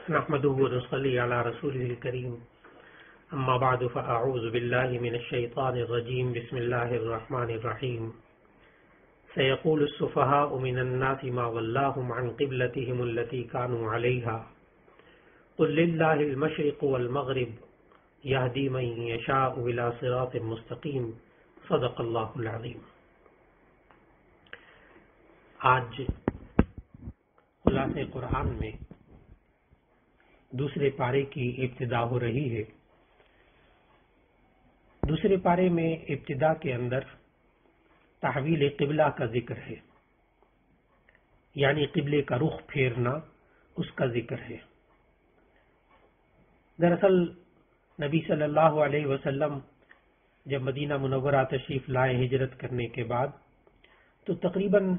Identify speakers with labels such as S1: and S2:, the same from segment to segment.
S1: نحمده ونصلي على رسوله الكريم أما بعد فأعوذ بالله من الشيطان الرجيم بسم الله الرحمن الرحيم سيقول السفهاء من الناس ما ولاهم عن قبلتهم التي كانوا عليها قل لله المشرق والمغرب يهدي من يشاء إلى صراط مستقيم صدق الله العظيم۔ آج خلاصہ قرآن میں دوسرے پارے کی ابتدا ہو رہی ہے۔ دوسرے پارے میں ابتدا کے اندر تحویل قبلہ کا ذکر ہے، یعنی قبلے کا رخ پھیرنا، اس کا ذکر ہے۔ دراصل نبی صلی اللہ علیہ وسلم جب مدینہ منورہ تشریف لائے ہجرت کرنے کے بعد، تو تقریباً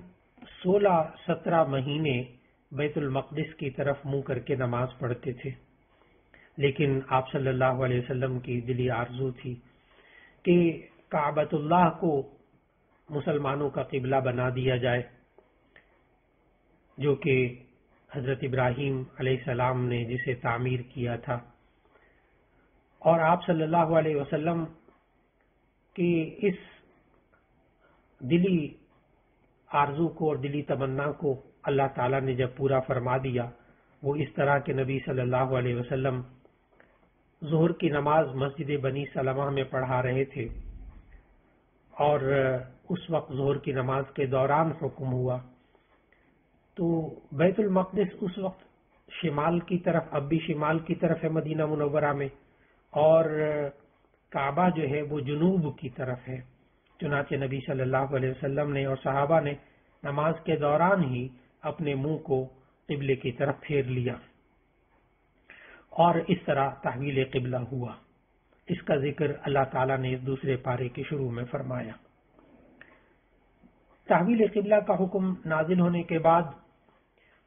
S1: 16-17 مہینے بیت المقدس کی طرف منہ کر کے نماز پڑھتے تھے، لیکن آپ صلی اللہ علیہ وسلم کی دلی آرزو تھی کہ کعبۃ اللہ کو مسلمانوں کا قبلہ بنا دیا جائے، جو کہ حضرت ابراہیم علیہ السلام نے جسے تعمیر کیا تھا، اور آپ صلی اللہ علیہ وسلم کی اس دلی آرزو کو اور دلی تمنا کو اللہ تعالیٰ نے جب پورا فرما دیا، وہ اس طرح کے نبی صلی اللہ علیہ وسلم ظہر کی نماز مسجد بنی سلمہ میں پڑھا رہے تھے، اور اس وقت ظہر کی نماز کے دوران حکم ہوا تو بیت المقدس اس وقت شمال کی طرف، اب بھی شمال کی طرف ہے مدینہ منورہ میں، اور کعبہ جو ہے وہ جنوب کی طرف ہے۔ چنانچہ نبی صلی اللہ علیہ وسلم نے اور صحابہ نے نماز کے دوران ہی اپنے منہ کو قبلے کی طرف پھیر لیا، اور اس طرح تحویل قبلہ ہوا۔ اس کا ذکر اللہ تعالیٰ نے اس دوسرے پارے کے شروع میں فرمایا۔ تحویل قبلہ کا حکم نازل ہونے کے بعد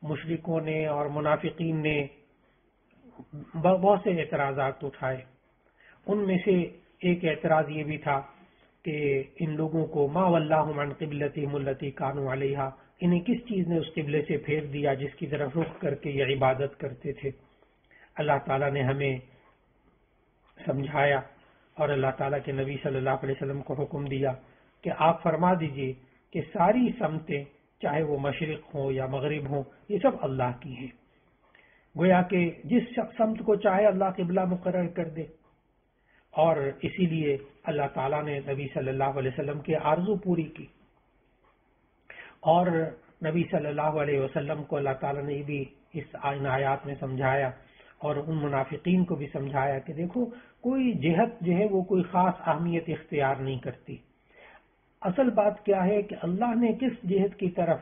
S1: مشرکوں نے اور منافقین نے بہت سے اعتراضات اٹھائے۔ ان میں سے ایک اعتراض یہ بھی تھا کہ ان لوگوں کو ما ولاہم عن قبلتہم التی کانوا علیہا، انہیں کس چیز نے اس قبلے سے پھیر دیا جس کی طرف رخ کر کے یہ عبادت کرتے تھے۔ اللہ تعالیٰ نے ہمیں سمجھایا اور اللہ تعالیٰ کے نبی صلی اللہ علیہ وسلم کو حکم دیا کہ آپ فرما دیجئے کہ ساری سمتیں، چاہے وہ مشرق ہوں یا مغرب ہوں، یہ سب اللہ کی ہیں۔ گویا کہ جس سمت کو چاہے اللہ قبلہ مقرر کر دے، اور اسی لیے اللہ تعالیٰ نے نبی صلی اللہ علیہ وسلم کی آرزو پوری کی، اور نبی صلی اللہ علیہ وسلم کو اللہ تعالیٰ نے بھی اس آیات میں سمجھایا، اور ان منافقین کو بھی سمجھایا کہ دیکھو، کوئی جہت جو ہے وہ کوئی خاص اہمیت اختیار نہیں کرتی۔ اصل بات کیا ہے کہ اللہ نے کس جہت کی طرف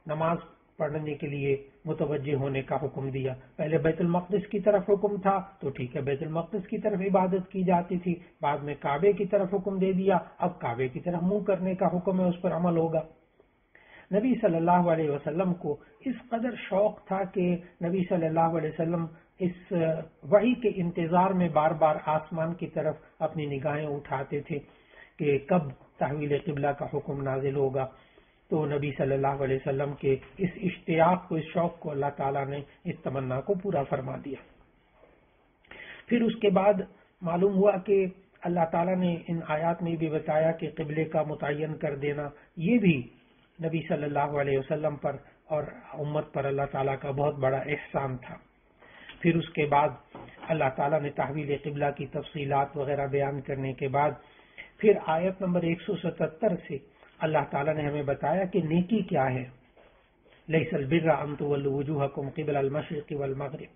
S1: نماز پڑھنے کے لیے متوجہ ہونے کا حکم دیا۔ پہلے بیت المقدس کی طرف حکم تھا تو ٹھیک ہے، بیت المقدس کی طرف عبادت کی جاتی تھی، بعد میں کعبے کی طرف حکم دے دیا، اب کعبے کی طرف منہ کرنے کا حکم ہے، اس پر عمل ہوگا۔ نبی صلی اللہ علیہ وسلم کو اس قدر شوق تھا کہ نبی صلی اللہ علیہ وسلم اس وحی کے انتظار میں بار بار آسمان کی طرف اپنی نگاہیں اٹھاتے تھے کہ کب تحویل قبلہ کا حکم نازل ہوگا۔ تو نبی صلی اللہ علیہ وسلم کے اس اشتیاق کو، اس شوق کو اللہ تعالیٰ نے اس تمنا کو پورا فرما دیا۔ پھر اس کے بعد معلوم ہوا کہ اللہ تعالیٰ نے ان آیات میں بھی بتایا کہ قبلے کا متعین کر دینا یہ بھی نبی صلی اللہ علیہ وسلم پر اور امت پر اللہ تعالیٰ کا بہت بڑا احسان تھا۔ پھر اس کے بعد اللہ تعالیٰ نے تحویل قبلہ کی تفصیلات وغیرہ بیان کرنے کے بعد پھر آیت نمبر 177 سے اللہ تعالیٰ نے ہمیں بتایا کہ نیکی کیا ہے۔ لیس البر ان تولوا وجوہکم قبل المشرق والمغرب،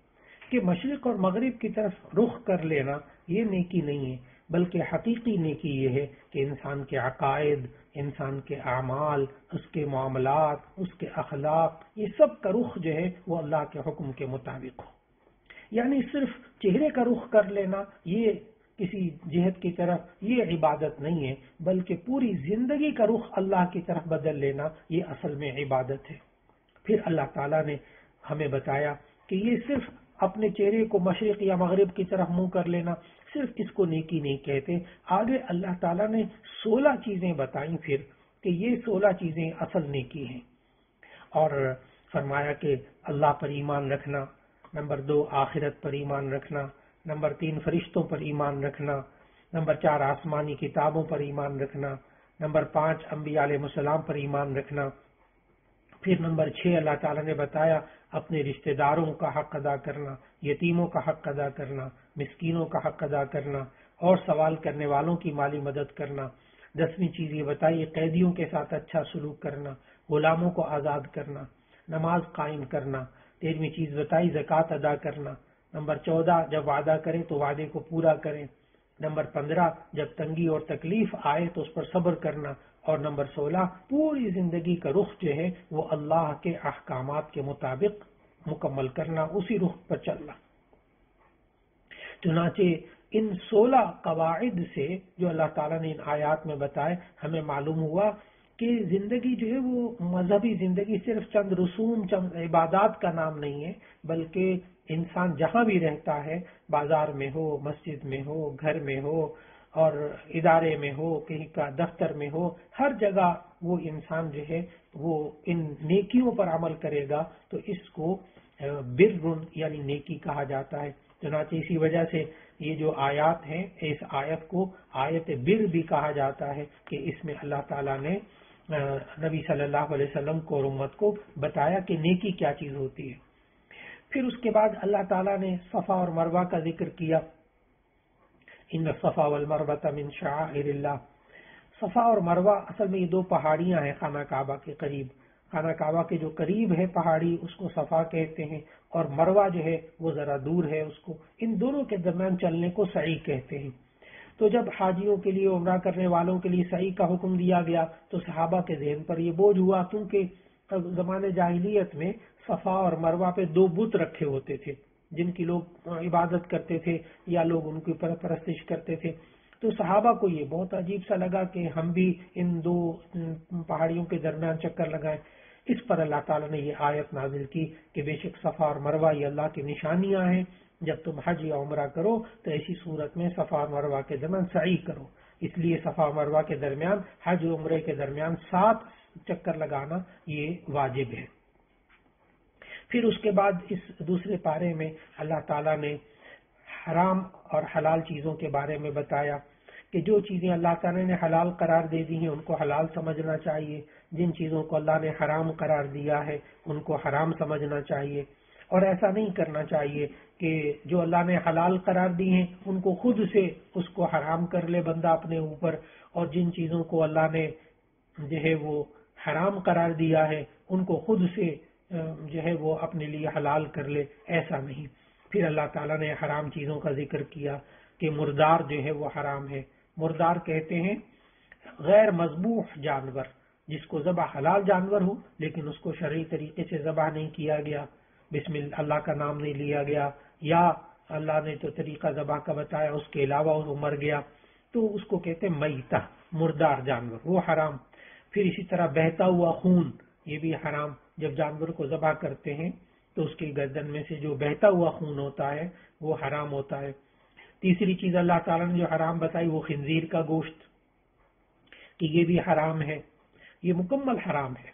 S1: کہ مشرق اور مغرب کی طرف رخ کر لینا یہ نیکی نہیں ہے، بلکہ حقیقی نیکی یہ ہے کہ انسان کے عقائد، انسان کے اعمال، اس کے معاملات، اس کے اخلاق، یہ سب کا رخ جو ہے وہ اللہ کے حکم کے مطابق ہو۔ یعنی صرف چہرے کا رخ کر لینا یہ کسی جہت کی طرف یہ عبادت نہیں ہے، بلکہ پوری زندگی کا رخ اللہ کی طرف بدل لینا یہ اصل میں عبادت ہے۔ پھر اللہ تعالیٰ نے ہمیں بتایا کہ یہ صرف اپنے چہرے کو مشرق یا مغرب کی طرف منہ کر لینا، صرف اس کو نیکی نہیں کہتے۔ آگے اللہ تعالیٰ نے 16 چیزیں بتائیں پھر کہ یہ 16 چیزیں اصل نیکی ہیں، اور فرمایا کہ اللہ پر ایمان رکھنا، نمبر 2 آخرت پر ایمان رکھنا، نمبر 3 فرشتوں پر ایمان رکھنا، نمبر 4 آسمانی کتابوں پر ایمان رکھنا، نمبر 5 انبیاء علیہ السلام پر ایمان رکھنا، پھر نمبر 6 اللہ تعالیٰ نے بتایا اپنے رشتہ داروں کا حق ادا کرنا، یتیموں کا حق ادا کرنا، مسکینوں کا حق ادا کرنا اور سوال کرنے والوں کی مالی مدد کرنا۔ 10ویں چیز یہ بتائی قیدیوں کے ساتھ اچھا سلوک کرنا، غلاموں کو آزاد کرنا، نماز قائم کرنا۔ 13ویں چیز بتائی زکوٰۃ ادا کرنا۔ نمبر 14 جب وعدہ کریں تو وعدے کو پورا کریں۔ نمبر 15 جب تنگی اور تکلیف آئے تو اس پر صبر کرنا۔ اور نمبر 16 پوری زندگی کا رخ جو ہے وہ اللہ کے احکامات کے مطابق مکمل کرنا، اسی رخ پر چلنا۔ چنانچہ ان 16 قواعد سے جو اللہ تعالیٰ نے ان آیات میں بتائے ہمیں معلوم ہوا کہ زندگی جو ہے وہ مذہبی زندگی صرف چند رسوم چند عبادات کا نام نہیں ہے، بلکہ انسان جہاں بھی رہتا ہے، بازار میں ہو، مسجد میں ہو، گھر میں ہو اور ادارے میں ہو، کہیں کا دفتر میں ہو، ہر جگہ وہ انسان جو ہے وہ ان نیکیوں پر عمل کرے گا تو اس کو بر یعنی نیکی کہا جاتا ہے۔ چنانچہ اسی وجہ سے یہ جو آیات ہیں اس آیت کو آیت بر بھی کہا جاتا ہے کہ اس میں اللہ تعالیٰ نے نبی صلی اللہ علیہ وسلم کو اور امت کو بتایا کہ نیکی کیا چیز ہوتی ہے۔ پھر اس کے بعد اللہ تعالیٰ نے صفا اور مروہ کا ذکر کیا، ان الصفا والمروہ من شعائر اللہ۔ صفا اور مروہ اصل میں یہ 2 پہاڑیاں ہیں خانہ کعبہ کے قریب۔ خانہ کعبہ کے جو قریب ہے پہاڑی اس کو صفا کہتے ہیں، اور مروہ جو ہے وہ ذرا دور ہے، اس کو ان دونوں کے درمیان چلنے کو سعی کہتے ہیں۔ تو جب حاجیوں کے لیے عمرہ کرنے والوں کے لیے سعی کا حکم دیا گیا تو صحابہ کے ذہن پر یہ بوجھ ہوا، کیونکہ زمانے جاہلیت میں صفا اور مروہ پہ 2 بت رکھے ہوتے تھے جن کی لوگ عبادت کرتے تھے یا لوگ ان کی پرستش کرتے تھے۔ تو صحابہ کو یہ بہت عجیب سا لگا کہ ہم بھی ان 2 پہاڑیوں کے درمیان چکر لگائیں۔ اس پر اللہ تعالیٰ نے یہ آیت نازل کی کہ بے شک صفا اور مروہ یہ اللہ کی نشانیاں ہیں، جب تم حج یا عمرہ کرو تو ایسی صورت میں صفا اور مروہ کے درمیان سعی کرو۔ اس لیے صفا اور مروہ کے درمیان حج و عمرے کے درمیان 7 چکر لگانا یہ واجب ہے۔ پھر اس کے بعد اس دوسرے پارے میں اللہ تعالیٰ نے حرام اور حلال چیزوں کے بارے میں بتایا کہ جو چیزیں اللہ تعالیٰ نے حلال قرار دے دی ہیں ان کو حلال سمجھنا چاہیے، جن چیزوں کو اللہ نے حرام قرار دیا ہے ان کو حرام سمجھنا چاہیے، اور ایسا نہیں کرنا چاہیے کہ جو اللہ نے حلال قرار دی ہیں ان کو خود سے اس کو حرام کر لے بندہ اپنے اوپر، اور جن چیزوں کو اللہ نے جو ہے وہ حرام قرار دیا ہے ان کو خود سے جو ہے وہ اپنے لیے حلال کر لے، ایسا نہیں۔ پھر اللہ تعالیٰ نے حرام چیزوں کا ذکر کیا کہ مردار جو ہے وہ حرام ہے۔ مردار کہتے ہیں غیر مذبوح جانور، جس کو ذبح حلال جانور ہو لیکن اس کو شرعی طریقے سے ذبح نہیں کیا گیا، بسم اللہ کا نام نہیں لیا گیا، یا اللہ نے تو طریقہ ذبح کا بتایا اس کے علاوہ وہ مر گیا، تو اس کو کہتے ہیں میتہ، مردار جانور، وہ حرام۔ پھر اسی طرح بہتا ہوا خون، یہ بھی حرام۔ جب جانور کو ذبح کرتے ہیں تو اس کی گردن میں سے جو بہتا ہوا خون ہوتا ہے وہ حرام ہوتا ہے۔ تیسری چیز اللہ تعالیٰ نے جو حرام بتائی وہ خنزیر کا گوشت، کہ یہ بھی حرام ہے، یہ مکمل حرام ہے،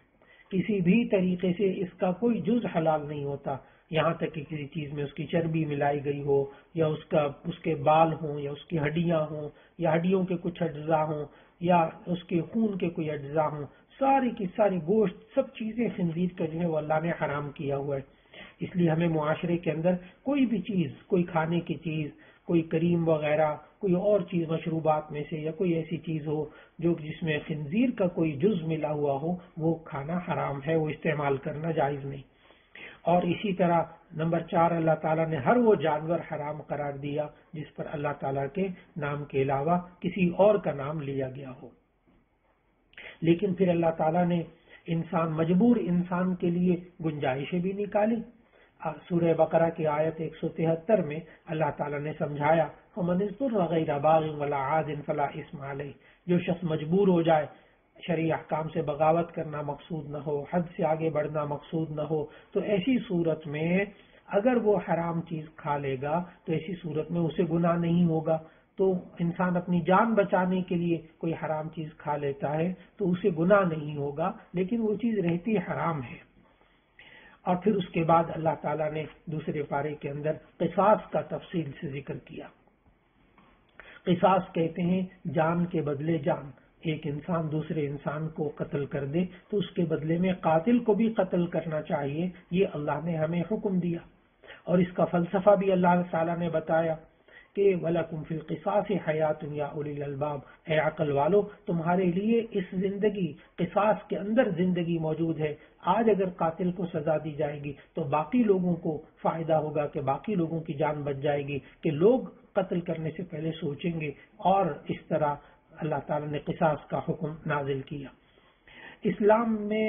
S1: کسی بھی طریقے سے اس کا کوئی جز حلال نہیں ہوتا، یہاں تک کہ کسی چیز میں اس کی چربی ملائی گئی ہو، یا اس کے بال ہوں، یا اس کی ہڈیاں ہوں، یا ہڈیوں کے کچھ اجزاء ہوں، یا اس کے خون کے کوئی اجزاء ہوں، ساری کی ساری گوشت سب چیزیں خنزیر کا جو ہے وہ اللہ نے حرام کیا ہوا ہے۔ اس لیے ہمیں معاشرے کے اندر کوئی بھی چیز، کوئی کھانے کی چیز، کوئی کریم وغیرہ، کوئی اور چیز مشروبات میں سے، یا کوئی ایسی چیز ہو جو جس میں خنزیر کا کوئی جز ملا ہوا ہو، وہ کھانا حرام ہے، وہ استعمال کرنا جائز نہیں۔ اور اسی طرح نمبر 4 اللہ تعالیٰ نے ہر وہ جانور حرام قرار دیا جس پر اللہ تعالیٰ کے نام کے علاوہ کسی اور کا نام لیا گیا ہو۔ لیکن پھر اللہ تعالیٰ نے مجبور انسان کے لیے گنجائشیں بھی نکالی۔ سورہ بقرہ کی آیت 173 میں اللہ تعالیٰ نے سمجھایا فَمَنِ اضْطُرَّ غَيْرَ بَاغٍ وَلَا عَادٍ فَلَا إِثْمَ عَلَيْهِ، جو شخص مجبور ہو جائے، شرعی احکام سے بغاوت کرنا مقصود نہ ہو، حد سے آگے بڑھنا مقصود نہ ہو، تو ایسی صورت میں اگر وہ حرام چیز کھا لے گا تو ایسی صورت میں اسے گناہ نہیں ہوگا۔ تو انسان اپنی جان بچانے کے لیے کوئی حرام چیز کھا لیتا ہے تو اسے گناہ نہیں ہوگا، لیکن وہ چیز رہتی حرام ہے۔ اور پھر اس کے بعد اللہ تعالیٰ نے دوسرے پارے کے اندر قصاص کا تفصیل سے ذکر کیا۔ قصاص کہتے ہیں جان کے بدلے جان۔ ایک انسان دوسرے انسان کو قتل کر دے تو اس کے بدلے میں قاتل کو بھی قتل کرنا چاہیے، یہ اللہ نے ہمیں حکم دیا۔ اور اس کا فلسفہ بھی اللہ تعالیٰ نے بتایا کہ وَلَكُمْ فِي الْقِصَاصِ حَيَاتٌ يَا أُولِي الْأَلْبَابِ، اے عقل والو تمہارے لیے اس زندگی قصاص کے اندر زندگی موجود ہے۔ آج اگر قاتل کو سزا دی جائے گی تو باقی لوگوں کو فائدہ ہوگا کہ باقی لوگوں کی جان بچ جائے گی، کہ لوگ قتل کرنے سے پہلے سوچیں گے، اور اس طرح اللہ تعالیٰ نے قصاص کا حکم نازل کیا۔ اسلام میں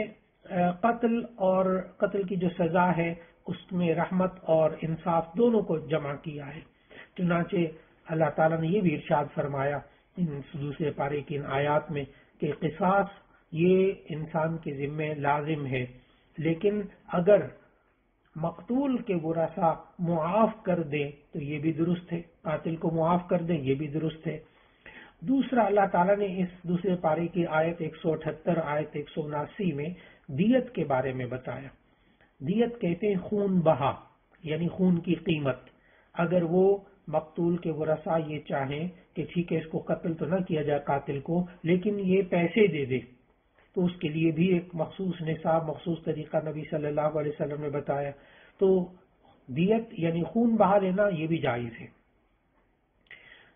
S1: قتل اور قتل کی جو سزا ہے اس میں رحمت اور انصاف دونوں کو جمع کیا ہے۔ چنانچہ اللہ تعالیٰ نے یہ بھی ارشاد فرمایا ان دوسرے پارے کی ان آیات میں کہ قصاص یہ انسان کے ذمہ لازم ہے، لیکن اگر مقتول کے ورثاء معاف کر دیں تو یہ بھی درست ہے، قاتل کو معاف کر دیں یہ بھی درست ہے۔ دوسرا اللہ تعالیٰ نے اس دوسرے پارے کی آیت 178 آیت 179 میں دیت کے بارے میں بتایا۔ دیت کہتے ہیں خون بہا، یعنی خون کی قیمت۔ اگر وہ مقتول کے ورثاء یہ چاہیں کہ ٹھیک ہے اس کو قتل تو نہ کیا جائے قاتل کو، لیکن یہ پیسے دے دے، تو اس کے لیے بھی ایک مخصوص نصاب، مخصوص طریقہ نبی صلی اللہ علیہ وسلم نے بتایا۔ تو دیت یعنی خون بہا لینا یہ بھی جائز ہے۔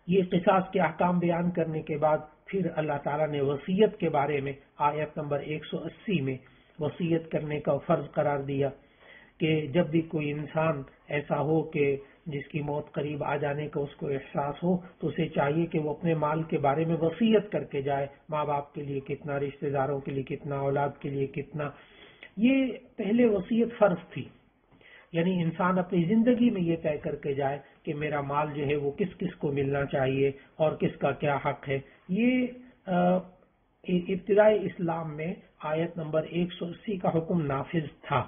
S1: یہ قصاص کے احکام بیان کرنے کے بعد پھر اللہ تعالیٰ نے وصیت کے بارے میں آیت نمبر 180 میں وصیت کرنے کا فرض قرار دیا کہ جب بھی کوئی انسان ایسا ہو کہ جس کی موت قریب آ جانے کا اس کو احساس ہو تو اسے چاہیے کہ وہ اپنے مال کے بارے میں وصیت کر کے جائے، ماں باپ کے لیے کتنا، رشتہ داروں کے لیے کتنا، اولاد کے لیے کتنا۔ یہ پہلے وصیت فرض تھی، یعنی انسان اپنی زندگی میں یہ طے کر کے جائے کہ میرا مال جو ہے وہ کس کس کو ملنا چاہیے اور کس کا کیا حق ہے۔ یہ ابتدائی اسلام میں آیت نمبر 180 کا حکم نافذ تھا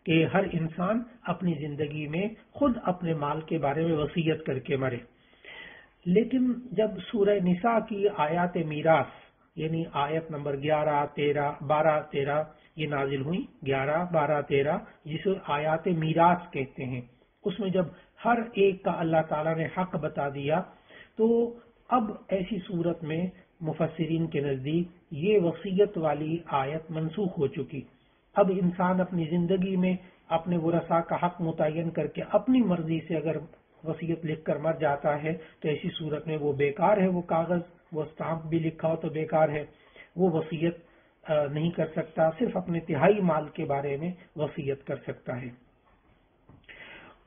S1: کہ ہر انسان اپنی زندگی میں خود اپنے مال کے بارے میں وصیت کر کے مرے۔ لیکن جب سورہ نساء کی آیات میراث یعنی آیت نمبر 11، 13، 12، 13 یہ نازل ہوئی، 11، 12، 13 جسے آیات میراث کہتے ہیں، اس میں جب ہر ایک کا اللہ تعالیٰ نے حق بتا دیا تو اب ایسی صورت میں مفسرین کے نزدیک یہ وصیت والی آیت منسوخ ہو چکی۔ اب انسان اپنی زندگی میں اپنے ورثاء کا حق متعین کر کے اپنی مرضی سے اگر وصیت لکھ کر مر جاتا ہے تو ایسی صورت میں وہ بیکار ہے، وہ کاغذ، وہ اسٹامپ بھی لکھا ہو تو بیکار ہے، وہ وصیت نہیں کر سکتا، صرف اپنے تہائی مال کے بارے میں وصیت کر سکتا ہے۔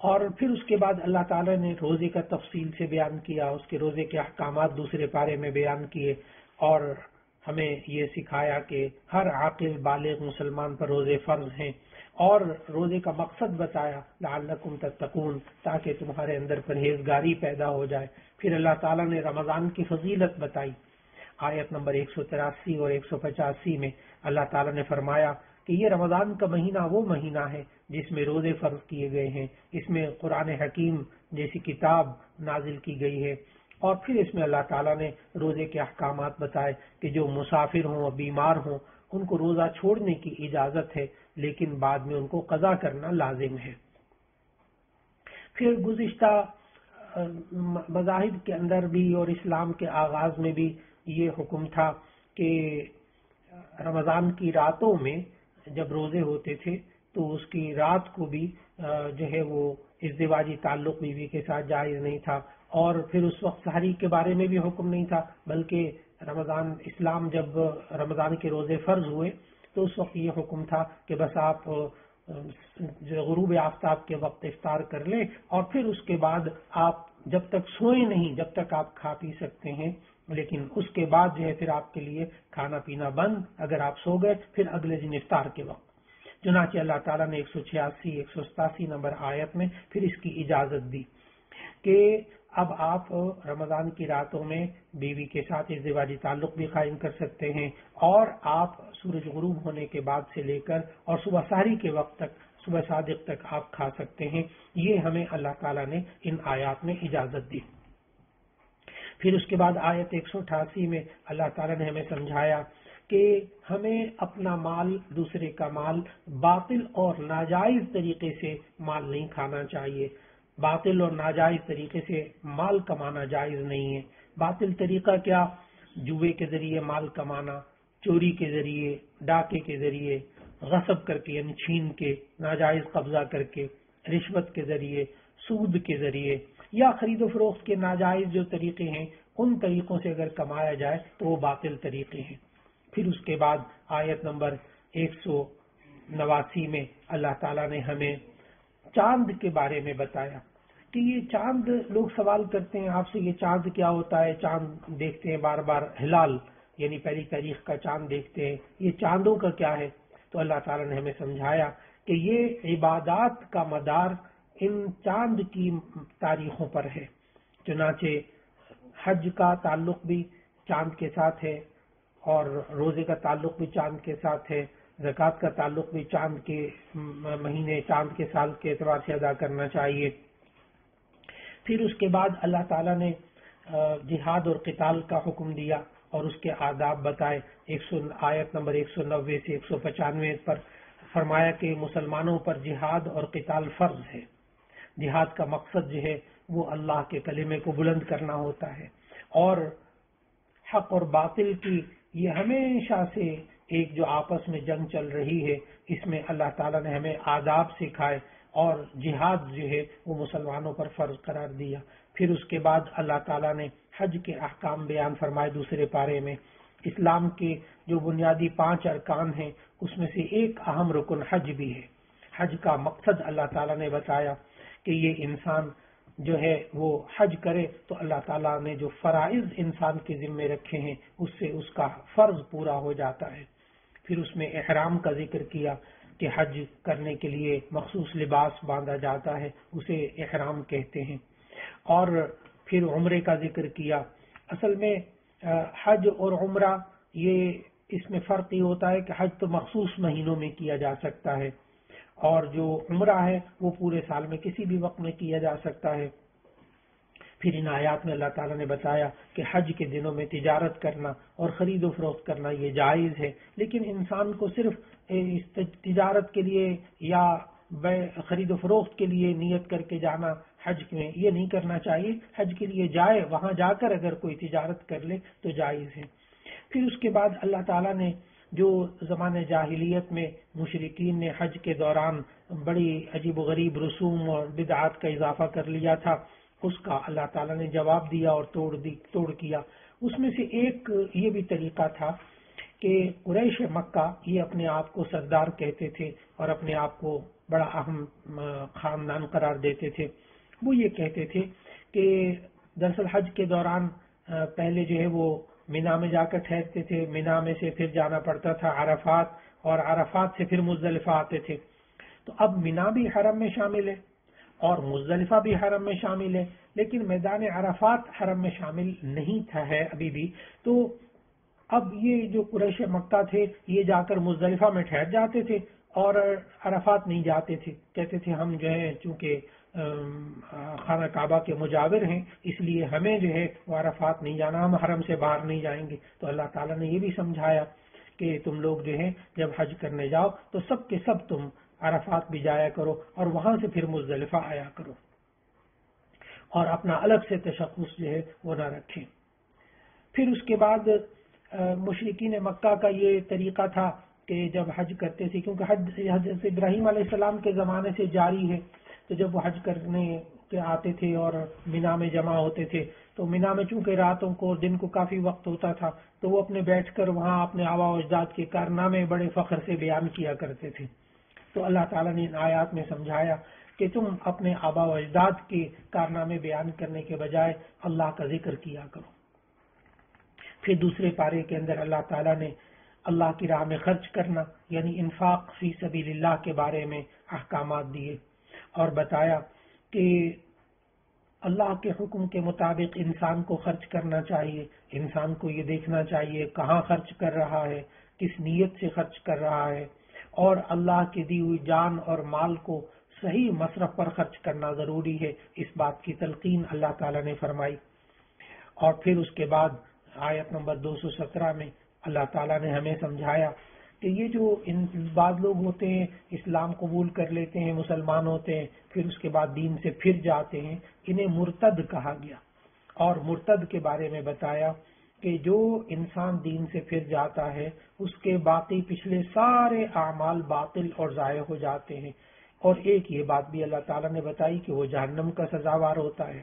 S1: اور پھر اس کے بعد اللہ تعالیٰ نے روزے کا تفصیل سے بیان کیا، اس کے روزے کے احکامات دوسرے پارے میں بیان کیے، اور ہمیں یہ سکھایا کہ ہر عاقل بالغ مسلمان پر روزے فرض ہیں، اور روزے کا مقصد بتایا لعلکم تتقون، تاکہ تمہارے اندر پرہیزگاری پیدا ہو جائے۔ پھر اللہ تعالیٰ نے رمضان کی فضیلت بتائی، آیت نمبر 183 اور 185 میں اللہ تعالیٰ نے فرمایا کہ یہ رمضان کا مہینہ وہ مہینہ ہے جس میں روزے فرض کیے گئے ہیں، اس میں قرآن حکیم جیسی کتاب نازل کی گئی ہے، اور پھر اس میں اللہ تعالیٰ نے روزے کے احکامات بتائے کہ جو مسافر ہوں اور بیمار ہوں ان کو روزہ چھوڑنے کی اجازت ہے، لیکن بعد میں ان کو قضا کرنا لازم ہے۔ پھر گزشتہ مذاہب کے اندر بھی اور اسلام کے آغاز میں بھی یہ حکم تھا کہ رمضان کی راتوں میں جب روزے ہوتے تھے تو اس کی رات کو بھی جو ہے وہ ازدواجی تعلق بیوی کے ساتھ جائز نہیں تھا، اور پھر اس وقت سحری کے بارے میں بھی حکم نہیں تھا، بلکہ اسلام جب رمضان کے روزے فرض ہوئے تو اس وقت یہ حکم تھا کہ بس آپ غروب آفتاب کے وقت افطار کر لیں، اور پھر اس کے بعد آپ جب تک سوئیں نہیں جب تک آپ کھا پی سکتے ہیں، لیکن اس کے بعد جو ہے پھر آپ کے لیے کھانا پینا بند، اگر آپ سو گئے پھر اگلے دن افطار کے وقت۔ چنانچہ اللہ تعالیٰ نے 186، 187 نمبر آیت میں پھر اس کی اجازت دی کہ اب آپ رمضان کی راتوں میں بیوی کے ساتھ ازدواجی تعلق بھی قائم کر سکتے ہیں، اور آپ سورج غروب ہونے کے بعد سے لے کر اور صبح سحری کے وقت تک، صبح صادق تک آپ کھا سکتے ہیں۔ یہ ہمیں اللہ تعالیٰ نے ان آیات میں اجازت دی۔ پھر اس کے بعد آیت 188 میں اللہ تعالیٰ نے ہمیں سمجھایا کہ ہمیں اپنا مال، دوسرے کا مال باطل اور ناجائز طریقے سے مال نہیں کھانا چاہیے۔ باطل اور ناجائز طریقے سے مال کمانا جائز نہیں ہے۔ باطل طریقہ کیا؟ جوئے کے ذریعے مال کمانا، چوری کے ذریعے، ڈاکے کے ذریعے، غصب کر کے یعنی چھین کے، ناجائز قبضہ کر کے، رشوت کے ذریعے، سود کے ذریعے، یا خرید و فروخت کے ناجائز جو طریقے ہیں ان طریقوں سے اگر کمایا جائے تو وہ باطل طریقے ہیں۔ پھر اس کے بعد آیت نمبر 189 میں اللہ تعالیٰ نے ہمیں چاند کے بارے میں بتایا کہ یہ چاند، لوگ سوال کرتے ہیں آپ سے یہ چاند کیا ہوتا ہے، چاند دیکھتے ہیں بار بار، ہلال یعنی پہلی تاریخ کا چاند دیکھتے ہیں، یہ چاندوں کا کیا ہے؟ تو اللہ تعالیٰ نے ہمیں سمجھایا کہ یہ عبادات کا مدار ان چاند کی تاریخوں پر ہے۔ چنانچہ حج کا تعلق بھی چاند کے ساتھ ہے، اور روزے کا تعلق بھی چاند کے ساتھ ہے، زکوٰۃ کا تعلق بھی چاند کے مہینے، چاند کے سال کے اعتبار سے ادا کرنا چاہیے۔ پھر اس کے بعد اللہ تعالیٰ نے جہاد اور قتال کا حکم دیا اور اس کے آداب بتائے۔ آیت نمبر 190 سے 195 پر فرمایا کہ مسلمانوں پر جہاد اور قتال فرض ہے۔ جہاد کا مقصد جو ہے وہ اللہ کے کلمے کو بلند کرنا ہوتا ہے، اور حق اور باطل کی یہ ہمیشہ سے ایک جو آپس میں جنگ چل رہی ہے، اس میں اللہ تعالیٰ نے ہمیں آداب سکھائے اور جہاد جو ہے وہ مسلمانوں پر فرض قرار دیا۔ پھر اس کے بعد اللہ تعالیٰ نے حج کے احکام بیان فرمائے دوسرے پارے میں۔ اسلام کے جو بنیادی 5 ارکان ہیں اس میں سے ایک اہم رکن حج بھی ہے۔ حج کا مقصد اللہ تعالیٰ نے بتایا کہ یہ انسان جو ہے وہ حج کرے تو اللہ تعالیٰ نے جو فرائض انسان کے ذمے رکھے ہیں اس سے اس کا فرض پورا ہو جاتا ہے۔ پھر اس میں احرام کا ذکر کیا کہ حج کرنے کے لیے مخصوص لباس باندھا جاتا ہے، اسے احرام کہتے ہیں۔ اور پھر عمرے کا ذکر کیا۔ اصل میں حج اور عمرہ یہ اس میں فرق یہ ہوتا ہے کہ حج تو مخصوص مہینوں میں کیا جا سکتا ہے، اور جو عمرہ ہے وہ پورے سال میں کسی بھی وقت میں کیا جا سکتا ہے۔ پھر ان آیات میں اللہ تعالیٰ نے بتایا کہ حج کے دنوں میں تجارت کرنا اور خرید و فروخت کرنا یہ جائز ہے، لیکن انسان کو صرف تجارت کے لیے یا خرید و فروخت کے لیے نیت کر کے جانا حج میں یہ نہیں کرنا چاہیے۔ حج کے لیے جائے، وہاں جا کر اگر کوئی تجارت کر لے تو جائز ہے۔ پھر اس کے بعد اللہ تعالیٰ نے جو زمانہ جاہلیت میں مشرکین نے حج کے دوران بڑی عجیب و غریب رسوم اور بدعات کا اضافہ کر لیا تھا، اس کا اللہ تعالیٰ نے جواب دیا اور توڑ کیا۔ اس میں سے ایک یہ بھی طریقہ تھا کہ قریش مکہ یہ اپنے آپ کو سردار کہتے تھے اور اپنے آپ کو بڑا اہم خاندان قرار دیتے تھے۔ وہ یہ کہتے تھے کہ دراصل حج کے دوران پہلے جو ہے وہ مینا میں جا کر ٹھہرتے تھے، مینا میں سے پھر جانا پڑتا تھا عرفات، اور عرفات سے پھر مزدلفہ آتے تھے۔ تو اب مینا بھی حرم میں شامل ہے اور مزدلفہ بھی حرم میں شامل ہے، لیکن میدان عرفات حرم میں شامل نہیں تھا ہے ابھی بھی۔ تو اب یہ جو قریش مکہ تھے یہ جا کر مزدلفہ میں ٹھہر جاتے تھے اور عرفات نہیں جاتے تھے، کہتے تھے ہم جو ہے چونکہ خانہ کعبہ کے مجاور ہیں اس لیے ہمیں جو ہے وہ عرفات نہیں جانا، ہم حرم سے باہر نہیں جائیں گے۔ تو اللہ تعالیٰ نے یہ بھی سمجھایا کہ تم لوگ جو ہے جب حج کرنے جاؤ تو سب کے سب تم عرفات بھی جایا کرو اور وہاں سے پھر مزدلفہ آیا کرو، اور اپنا الگ سے تشخص جو ہے وہ نہ رکھیں۔ پھر اس کے بعد مشرکین مکہ کا یہ طریقہ تھا کہ جب حج کرتے تھے، کیونکہ حج حضرت ابراہیم علیہ السلام کے زمانے سے جاری ہے، تو جب وہ حج کرنے کے آتے تھے اور مینا میں جمع ہوتے تھے تو مینا میں چونکہ راتوں کو دن کو کافی وقت ہوتا تھا تو وہ اپنے بیٹھ کر وہاں اپنے آبا و اجداد کے کارنامے بڑے فخر سے بیان کیا کرتے تھے۔ تو اللہ تعالیٰ نے ان آیات میں سمجھایا کہ تم اپنے آبا و اجداد کے کارنامے بیان کرنے کے بجائے اللہ کا ذکر کیا کرو۔ پھر دوسرے پارے کے اندر اللہ تعالیٰ نے اللہ کی راہ میں خرچ کرنا یعنی انفاق فی سبیل اللہ کے بارے میں احکامات دیے اور بتایا کہ اللہ کے حکم کے مطابق انسان کو خرچ کرنا چاہیے، انسان کو یہ دیکھنا چاہیے کہاں خرچ کر رہا ہے، کس نیت سے خرچ کر رہا ہے، اور اللہ کی دی ہوئی جان اور مال کو صحیح مصرف پر خرچ کرنا ضروری ہے، اس بات کی تلقین اللہ تعالیٰ نے فرمائی۔ اور پھر اس کے بعد آیت نمبر 217 میں اللہ تعالیٰ نے ہمیں سمجھایا کہ یہ جو بعض لوگ ہوتے ہیں اسلام قبول کر لیتے ہیں، مسلمان ہوتے ہیں، پھر اس کے بعد دین سے پھر جاتے ہیں، انہیں مرتد کہا گیا۔ اور مرتد کے بارے میں بتایا کہ جو انسان دین سے پھر جاتا ہے اس کے باقی پچھلے سارے اعمال باطل اور ضائع ہو جاتے ہیں، اور ایک یہ بات بھی اللہ تعالیٰ نے بتائی کہ وہ جہنم کا سزاوار ہوتا ہے،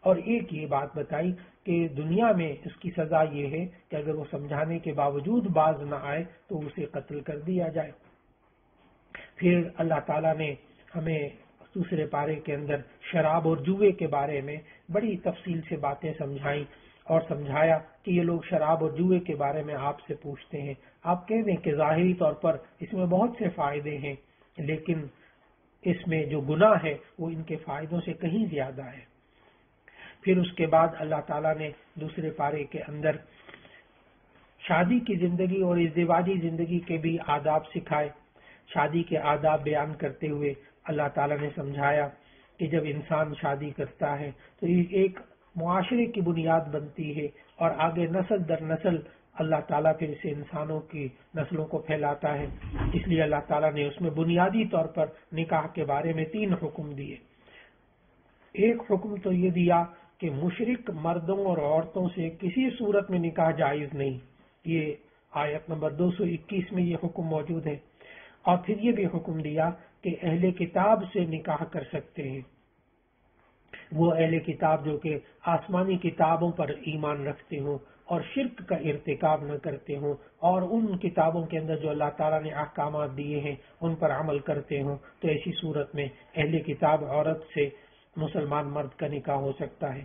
S1: اور ایک یہ بات بتائی کہ دنیا میں اس کی سزا یہ ہے کہ اگر وہ سمجھانے کے باوجود باز نہ آئے تو اسے قتل کر دیا جائے۔ پھر اللہ تعالیٰ نے ہمیں دوسرے پارے کے اندر شراب اور جوئے کے بارے میں بڑی تفصیل سے باتیں سمجھائیں اور سمجھایا کہ یہ لوگ شراب اور جوئے کے بارے میں آپ سے پوچھتے ہیں، آپ کہہ دیں کہ ظاہری طور پر اس میں بہت سے فائدے ہیں، لیکن اس میں جو گناہ ہے وہ ان کے فائدوں سے کہیں زیادہ ہے۔ پھر اس کے بعد اللہ تعالیٰ نے دوسرے پارے کے اندر شادی کی زندگی اور ازدواجی زندگی کے بھی آداب سکھائے۔ شادی کے آداب بیان کرتے ہوئے اللہ تعالیٰ نے سمجھایا کہ جب انسان شادی کرتا ہے تو یہ ایک معاشرے کی بنیاد بنتی ہے، اور آگے نسل در نسل اللہ تعالیٰ پھر اسے انسانوں کی نسلوں کو پھیلاتا ہے۔ اس لیے اللہ تعالیٰ نے اس میں بنیادی طور پر نکاح کے بارے میں 3 حکم دیے۔ ایک حکم تو یہ دیا کہ مشرک مردوں اور عورتوں سے کسی صورت میں نکاح جائز نہیں، یہ آیت نمبر 221 میں یہ حکم موجود ہے۔ اور پھر یہ بھی حکم دیا کہ اہل کتاب سے نکاح کر سکتے ہیں، وہ اہل کتاب جو کہ آسمانی کتابوں پر ایمان رکھتے ہوں اور شرک کا ارتکاب نہ کرتے ہوں، اور ان کتابوں کے اندر جو اللہ تعالیٰ نے احکامات دیے ہیں ان پر عمل کرتے ہوں، تو ایسی صورت میں اہل کتاب عورت سے مسلمان مرد کا نکاح ہو سکتا ہے۔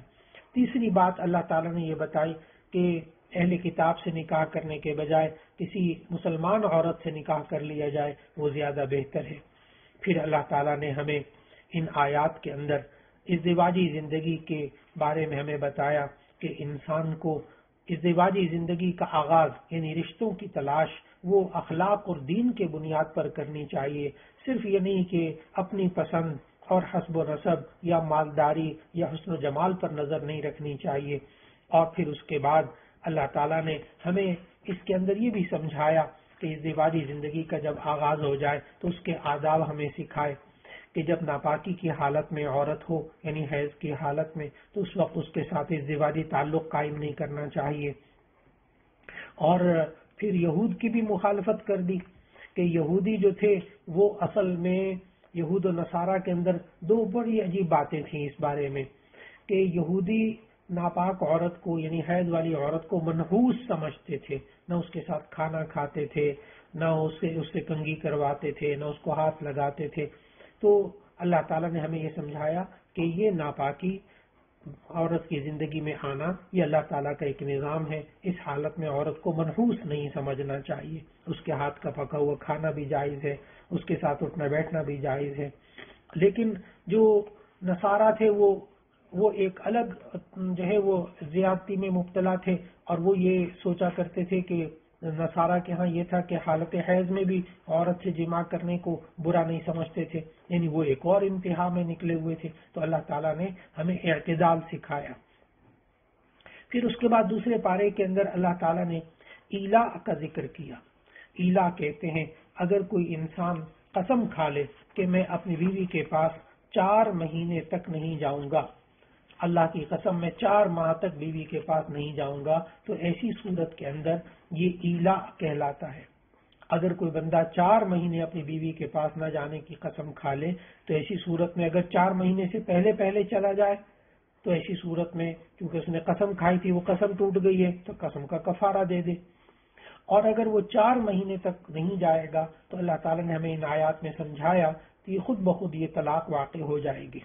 S1: تیسری بات اللہ تعالیٰ نے یہ بتائی کہ اہل کتاب سے نکاح کرنے کے بجائے کسی مسلمان عورت سے نکاح کر لیا جائے، وہ زیادہ بہتر ہے۔ پھر اللہ تعالیٰ نے ہمیں ان آیات کے اندر ازدواجی زندگی کے بارے میں ہمیں بتایا کہ انسان کو ازدواجی زندگی کا آغاز یعنی رشتوں کی تلاش وہ اخلاق اور دین کے بنیاد پر کرنی چاہیے، صرف یہ نہیں کہ اپنی پسند اور حسب و نسب یا مالداری یا حسن و جمال پر نظر نہیں رکھنی چاہیے۔ اور پھر اس کے بعد اللہ تعالیٰ نے ہمیں اس کے اندر یہ بھی سمجھایا کہ ازدواجی زندگی کا جب آغاز ہو جائے تو اس کے آداب ہمیں سکھائے کہ جب ناپاکی کی حالت میں عورت ہو یعنی حیض کی حالت میں تو اس وقت اس کے ساتھ ازدواجی تعلق قائم نہیں کرنا چاہیے۔ اور پھر یہود کی بھی مخالفت کر دی کہ یہودی جو تھے وہ اصل میں یہود و نصارہ کے اندر 2 بڑی عجیب باتیں تھیں اس بارے میں کہ یہودی ناپاک عورت کو یعنی حیض والی عورت کو منحوس سمجھتے تھے، نہ اس کے ساتھ کھانا کھاتے تھے، نہ اس سے کنگھی کرواتے تھے، نہ اس کو ہاتھ لگاتے تھے۔ تو اللہ تعالیٰ نے ہمیں یہ سمجھایا کہ یہ ناپاکی عورت کی زندگی میں آنا یہ اللہ تعالیٰ کا ایک نظام ہے، اس حالت میں عورت کو منحوس نہیں سمجھنا چاہیے، اس کے ہاتھ کا پکا ہوا کھانا بھی جائز ہے، اس کے ساتھ اٹھنا بیٹھنا بھی جائز ہے۔ لیکن جو نصارہ تھے وہ ایک الگ جو ہے وہ زیادتی میں مبتلا تھے، اور وہ یہ سوچا کرتے تھے کہ نصارہ کے ہاں یہ تھا کہ حالت حیض میں بھی عورت سے جماع کرنے کو برا نہیں سمجھتے تھے، یعنی وہ ایک اور انتہا میں نکلے ہوئے تھے۔ تو اللہ تعالیٰ نے ہمیں اعتدال سکھایا۔ پھر اس کے بعد دوسرے پارے کے اندر اللہ تعالیٰ نے ایلا کا ذکر کیا۔ ایلا کہتے ہیں اگر کوئی انسان قسم کھا لے کہ میں اپنی بیوی کے پاس 4 مہینے تک نہیں جاؤں گا، اللہ کی قسم میں 4 ماہ تک بیوی کے پاس نہیں جاؤں گا، تو ایسی صورت کے اندر یہ ایلا کہلاتا ہے۔ اگر کوئی بندہ 4 مہینے اپنی بیوی کے پاس نہ جانے کی قسم کھا لے تو ایسی صورت میں اگر 4 مہینے سے پہلے چلا جائے تو ایسی صورت میں کیونکہ اس نے قسم کھائی تھی وہ قسم ٹوٹ گئی ہے تو قسم کا کفارہ دے دے، اور اگر وہ 4 مہینے تک نہیں جائے گا تو اللہ تعالیٰ نے ہمیں ان آیات میں سمجھایا کہ یہ خود بخود یہ طلاق واقع ہو جائے گی۔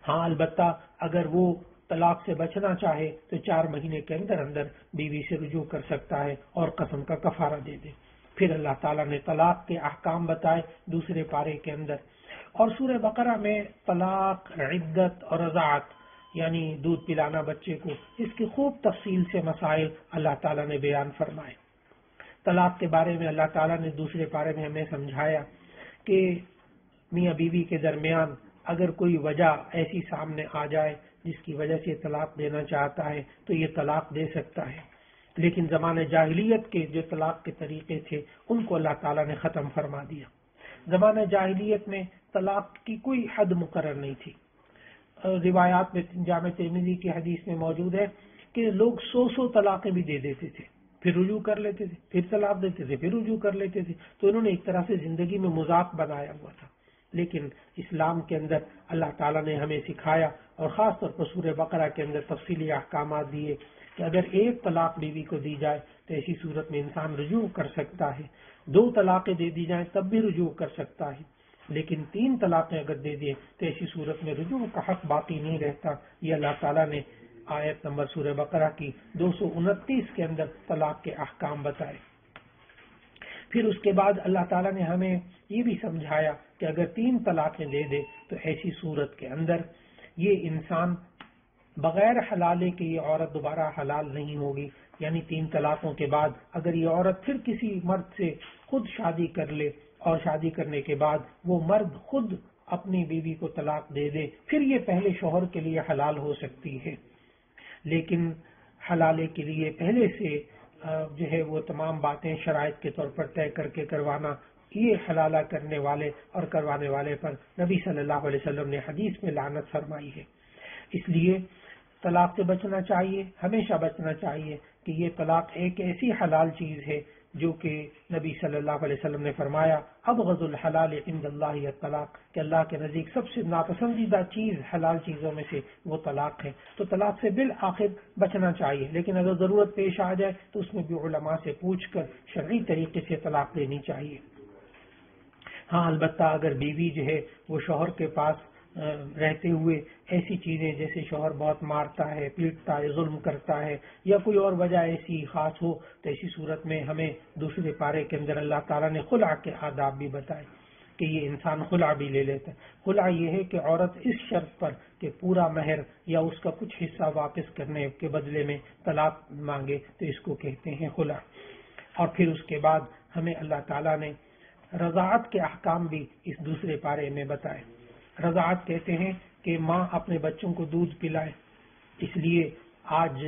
S1: ہاں البتہ اگر وہ طلاق سے بچنا چاہے تو 4 مہینے کے اندر اندر بیوی سے رجوع کر سکتا ہے اور قسم کا کفارہ دے دے۔ پھر اللہ تعالیٰ نے طلاق کے احکام بتائے دوسرے پارے کے اندر، اور سورہ بقرہ میں طلاق، عدت اور رضاعت یعنی دودھ پلانا بچے کو، اس کی خوب تفصیل سے مسائل اللہ تعالیٰ نے بیان فرمائے۔ طلاق کے بارے میں اللہ تعالیٰ نے دوسرے پارے میں ہمیں سمجھایا کہ میاں بیوی کے درمیان اگر کوئی وجہ ایسی سامنے آ جائے جس کی وجہ سے طلاق دینا چاہتا ہے تو یہ طلاق دے سکتا ہے، لیکن زمانہ جاہلیت کے جو طلاق کے طریقے تھے ان کو اللہ تعالیٰ نے ختم فرما دیا۔ زمانہ جاہلیت میں طلاق کی کوئی حد مقرر نہیں تھی۔ روایات میں جامع ترمذی کی حدیث میں موجود ہے کہ لوگ 100 طلاقیں بھی دے دیتے تھے، پھر رجوع کر لیتے تھے، پھر طلاق دیتے تھے، پھر رجوع کر لیتے تھے، تو انہوں نے ایک طرح سے زندگی میں مذاق بنایا ہوا تھا۔ لیکن اسلام کے اندر اللہ تعالیٰ نے ہمیں سکھایا، اور خاص طور پر سورہ بقرہ کے اندر تفصیلی احکامات دیے کہ اگر ایک طلاق بیوی کو دی جائے تو ایسی صورت میں انسان رجوع کر سکتا ہے، 2 طلاقیں دے دی جائیں تب بھی رجوع کر سکتا ہے، لیکن 3 طلاقیں اگر دے دیے تو ایسی صورت میں رجوع کا حق باقی نہیں رہتا۔ یہ اللہ تعالیٰ نے آیت نمبر سورہ بقرہ کی 229 کے اندر طلاق کے احکام بتائے۔ پھر اس کے بعد اللہ تعالیٰ نے ہمیں یہ بھی سمجھایا کہ اگر 3 طلاقیں دے دے تو ایسی صورت کے اندر یہ انسان بغیر حلالے کے یہ عورت دوبارہ حلال نہیں ہوگی، یعنی 3 طلاقوں کے بعد اگر یہ عورت پھر کسی مرد سے خود شادی کر لے اور شادی کرنے کے بعد وہ مرد خود اپنی بیوی کو طلاق دے دے، پھر یہ پہلے شوہر کے لیے حلال ہو سکتی ہے، لیکن حلالے کے لیے پہلے سے جو ہے وہ تمام باتیں شرائط کے طور پر طے کر کے کروانا، یہ حلالہ کرنے والے اور کروانے والے پر نبی صلی اللہ علیہ وسلم نے حدیث میں لعنت فرمائی ہے۔ اس لیے طلاق سے بچنا چاہیے، ہمیشہ بچنا چاہیے کہ یہ طلاق ایک ایسی حلال چیز ہے جو کہ نبی صلی اللہ علیہ وسلم نے فرمایا ابغض الحلال عند اللہ الطلاق، کہ اللہ کے نزدیک سب سے ناپسندیدہ چیز حلال چیزوں میں سے وہ طلاق ہے۔ تو طلاق سے بالآخر بچنا چاہیے، لیکن اگر ضرورت پیش آ جائے تو اس میں بھی علماء سے پوچھ کر شرعی طریقے سے طلاق دینی چاہیے۔ ہاں البتہ اگر بیوی جو ہے وہ شوہر کے پاس رہتے ہوئے ایسی چیزیں جیسے شوہر بہت مارتا ہے، پیٹتا ہے، ظلم کرتا ہے، یا کوئی اور وجہ ایسی خاص ہو تو ایسی صورت میں ہمیں دوسرے پارے کے اندر اللہ تعالیٰ نے خلع کے آداب بھی بتائے کہ یہ انسان خلع بھی لے لیتا ہے۔ خلع یہ ہے کہ عورت اس شرط پر کہ پورا مہر یا اس کا کچھ حصہ واپس کرنے کے بدلے میں طلاق مانگے تو اس کو کہتے ہیں خلع۔ اور پھر اس کے بعد ہمیں اللہ تعالیٰ نے رضاعت کے احکام بھی اس دوسرے پارے میں بتائے۔ رضاعت کہتے ہیں کہ ماں اپنے بچوں کو دودھ پلائے، اس لیے آج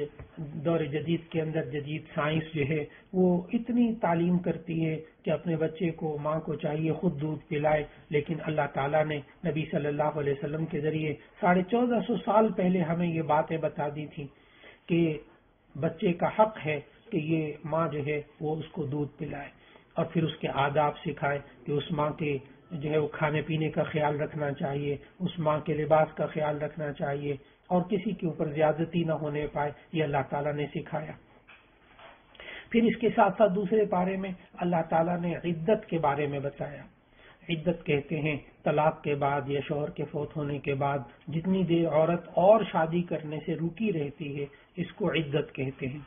S1: دور جدید کے اندر جدید سائنس جو ہے وہ اتنی تعلیم کرتی ہے کہ اپنے بچے کو ماں کو چاہیے خود دودھ پلائے، لیکن اللہ تعالیٰ نے نبی صلی اللہ علیہ وسلم کے ذریعے 1450 سال پہلے ہمیں یہ باتیں بتا دی تھی کہ بچے کا حق ہے کہ یہ ماں جو ہے وہ اس کو دودھ پلائے، اور پھر اس کے آداب سکھائے کہ اس ماں کے جو ہے وہ کھانے پینے کا خیال رکھنا چاہیے، اس ماں کے لباس کا خیال رکھنا چاہیے، اور کسی کے اوپر زیادتی نہ ہونے پائے، یہ اللہ تعالیٰ نے سکھایا۔ پھر اس کے ساتھ ساتھ دوسرے پارے میں اللہ تعالیٰ نے عدت کے بارے میں بتایا۔ عدت کہتے ہیں طلاق کے بعد یا شوہر کے فوت ہونے کے بعد جتنی دیر عورت اور شادی کرنے سے رکی رہتی ہے اس کو عدت کہتے ہیں۔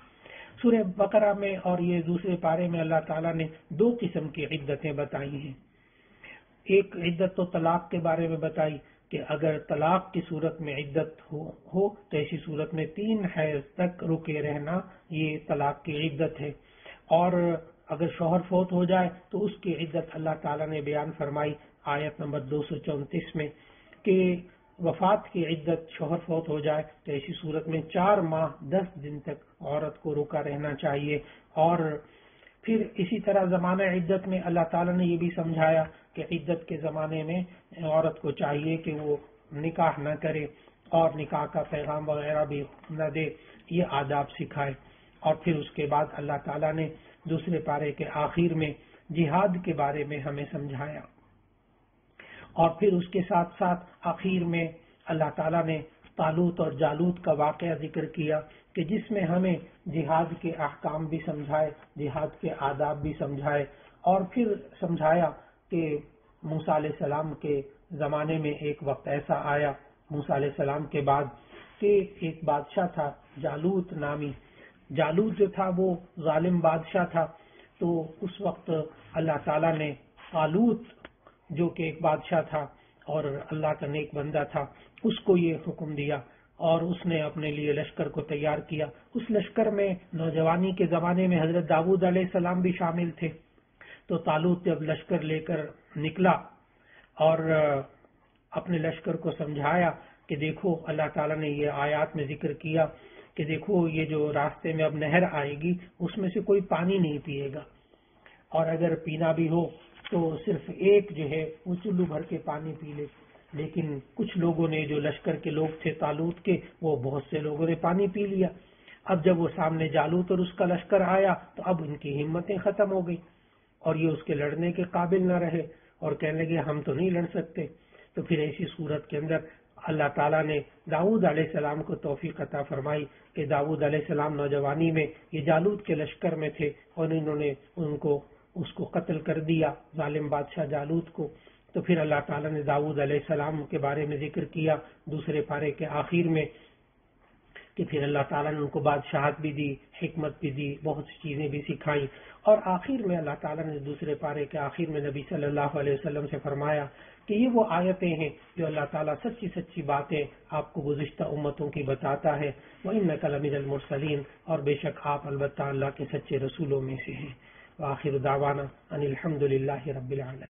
S1: سورہ بقرہ میں اور یہ دوسرے پارے میں اللہ تعالیٰ نے 2 قسم کی عدتیں بتائی ہیں۔ ایک عدت تو طلاق کے بارے میں بتائی کہ اگر طلاق کی صورت میں عدت ہو تو ایسی صورت میں 3 حیض تک رکے رہنا یہ طلاق کی عدت ہے، اور اگر شوہر فوت ہو جائے تو اس کی عدت اللہ تعالیٰ نے بیان فرمائی آیت نمبر 234 میں کہ وفات کی عدت شوہر فوت ہو جائے تو ایسی صورت میں 4 ماہ 10 دن تک عورت کو رکا رہنا چاہیے۔ اور پھر اسی طرح زمانہ عدت میں اللہ تعالیٰ نے یہ بھی سمجھایا کہ عدت کے زمانے میں عورت کو چاہیے کہ وہ نکاح نہ کرے اور نکاح کا پیغام وغیرہ بھی نہ دے، یہ آداب سکھائے۔ اور پھر اس کے بعد اللہ تعالیٰ نے دوسرے پارے کے آخر میں جہاد کے بارے میں ہمیں سمجھایا، اور پھر اس کے ساتھ ساتھ آخر میں اللہ تعالیٰ نے طالوت اور جالوت کا واقعہ ذکر کیا کہ جس میں ہمیں جہاد کے احکام بھی سمجھائے، جہاد کے آداب بھی سمجھائے، اور پھر سمجھایا کہ موسیٰ علیہ السلام کے زمانے میں ایک وقت ایسا آیا موسیٰ علیہ السلام کے بعد کہ ایک بادشاہ تھا جالوت نامی۔ جالوت جو تھا وہ ظالم بادشاہ تھا، تو اس وقت اللہ تعالیٰ نے طالوت جو کہ ایک بادشاہ تھا اور اللہ کا نیک بندہ تھا اس کو یہ حکم دیا، اور اس نے اپنے لیے لشکر کو تیار کیا۔ اس لشکر میں نوجوانی کے زمانے میں حضرت داؤد علیہ السلام بھی شامل تھے۔ تو طالوت جب لشکر لے کر نکلا اور اپنے لشکر کو سمجھایا کہ دیکھو اللہ تعالیٰ نے یہ آیات میں ذکر کیا کہ دیکھو یہ جو راستے میں اب نہر آئے گی اس میں سے کوئی پانی نہیں پیے گا، اور اگر پینا بھی ہو تو صرف ایک جو ہے وہ چلو بھر کے پانی پی لے. لیکن کچھ لوگوں نے، جو لشکر کے لوگ تھے طالوت کے، وہ بہت سے لوگوں نے پانی پی لیا. اب جب وہ سامنے جالوت اور اس کا لشکر آیا تو اب ان کی ہمتیں ختم ہو گئی اور یہ اس کے لڑنے کے قابل نہ رہے اور کہنے لگے ہم تو نہیں لڑ سکتے. تو پھر ایسی صورت کے اندر اللہ تعالیٰ نے داؤد علیہ السلام کو توفیق عطا فرمائی کہ داؤد علیہ السلام نوجوانی میں یہ جالوت کے لشکر میں تھے اور انہوں نے اس کو قتل کر دیا، ظالم بادشاہ جالوت کو. تو پھر اللہ تعالیٰ نے داؤد علیہ السلام کے بارے میں ذکر کیا دوسرے پارے کے آخر میں کہ پھر اللہ تعالیٰ نے ان کو بادشاہت بھی دی، حکمت بھی دی، بہت سی چیزیں بھی سکھائیں. اور آخر میں اللہ تعالیٰ نے دوسرے پارے کے آخر میں نبی صلی اللہ علیہ وسلم سے فرمایا کہ یہ وہ آیتیں ہیں جو اللہ تعالیٰ سچی سچی باتیں آپ کو گزشتہ امتوں کی بتاتا ہے. وَإِنَّكَ لَمِنَ الْمُرْسَلِينَ، اور بے شک آپ البتہ اللہ کے سچے رسولوں میں سے ہیں. وآخر دعوانا ان الحمد للہ رب العالمین.